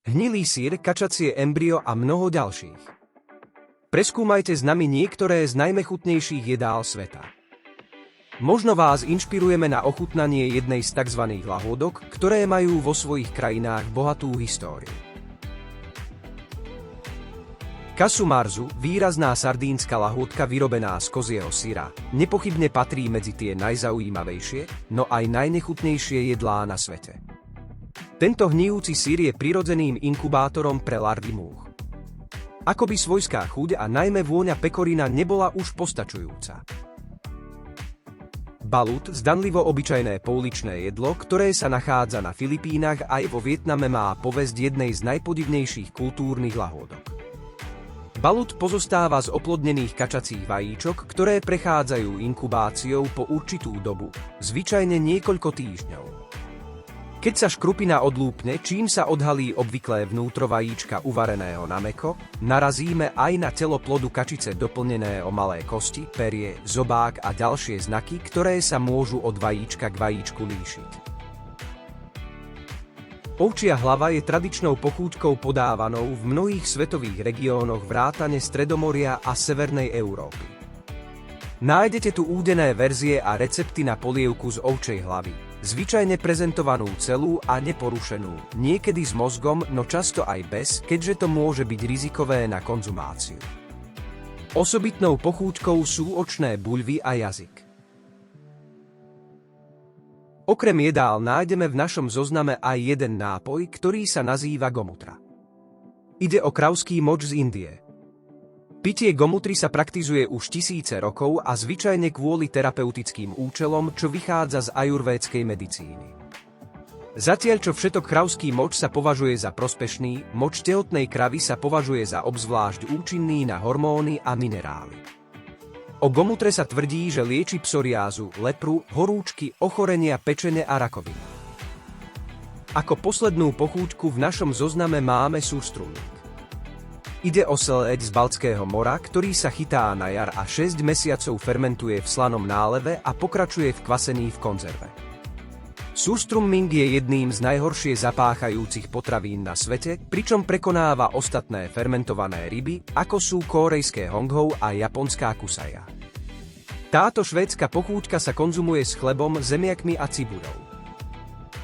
hnilý syr, kačacie embryo a mnoho ďalších. Preskúmajte s nami niektoré z najmechutnejších jedál sveta. Možno vás inšpirujeme na ochutnanie jednej z tzv. Lahôdok, ktoré majú vo svojich krajinách bohatú históriu. Casu marzu, výrazná sardínska lahôdka vyrobená z kozieho syra, nepochybne patrí medzi tie najzaujímavejšie, no aj najnechutnejšie jedlá na svete. Tento hnijúci syr je prirodzeným inkubátorom pre larvy múch. Akoby svojská chuť a najmä vôňa pekorina nebola už postačujúca. Balut, zdanlivo obyčajné pouličné jedlo, ktoré sa nachádza na Filipínach aj vo Vietname, má povesť jednej z najpodivnejších kultúrnych lahôdok. Balut pozostáva z oplodnených kačacích vajíčok, ktoré prechádzajú inkubáciou po určitú dobu, zvyčajne niekoľko týždňov. Keď sa škrupina odlúpne, čím sa odhalí obvyklé vnútro vajíčka uvareného na mäkko, narazíme aj na telo plodu kačice doplnené o malé kosti, perie, zobák a ďalšie znaky, ktoré sa môžu od vajíčka k vajíčku líšiť. Ovčia hlava je tradičnou pochúťkou podávanou v mnohých svetových regiónoch vrátane Stredomoria a Severnej Európy. Nájdete tu údené verzie a recepty na polievku z ovčej hlavy, zvyčajne prezentovanú celú a neporušenú, niekedy s mozgom, no často aj bez, keďže to môže byť rizikové na konzumáciu. Osobitnou pochúťkou sú očné buľvy a jazyk. Okrem jedál nájdeme v našom zozname aj jeden nápoj, ktorý sa nazýva gomutra. Ide o kravský moč z Indie. Pitie gomutry sa praktizuje už tisíce rokov a zvyčajne kvôli terapeutickým účelom, čo vychádza z ajurvédskej medicíny. Zatiaľ čo všetok kravský moč sa považuje za prospešný, moč tehotnej kravy sa považuje za obzvlášť účinný na hormóny a minerály. O gomutre sa tvrdí, že lieči psoriázu, lepru, horúčky, ochorenia pečene a rakovinu. Ako poslednú pochúťku v našom zozname máme surströmming. Ide o seleď z Baltského mora, ktorý sa chytá na jar a 6 mesiacov fermentuje v slanom náleve a pokračuje v kvasení v konzerve. Surströmming je jedným z najhoršie zapáchajúcich potravín na svete, pričom prekonáva ostatné fermentované ryby, ako sú kórejské honghou a japonská kusaja. Táto švédska pochúťka sa konzumuje s chlebom, zemiakmi a cibuľou.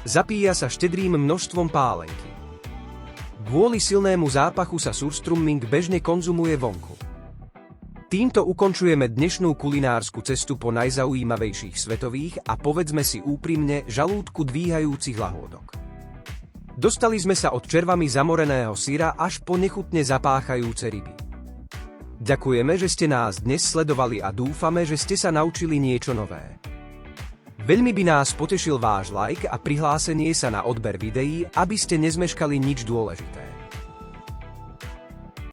Zapíja sa štedrým množstvom pálenky. Kvôli silnému zápachu sa surströmming bežne konzumuje vonku. Týmto ukončujeme dnešnú kulinársku cestu po najzaujímavejších svetových a povedzme si úprimne žalúdku dvíhajúcich lahôdok. Dostali sme sa od červami zamoreného syra až po nechutne zapáchajúce ryby. Ďakujeme, že ste nás dnes sledovali a dúfame, že ste sa naučili niečo nové. Veľmi by nás potešil váš like a prihlásenie sa na odber videí, aby ste nezmeškali nič dôležité.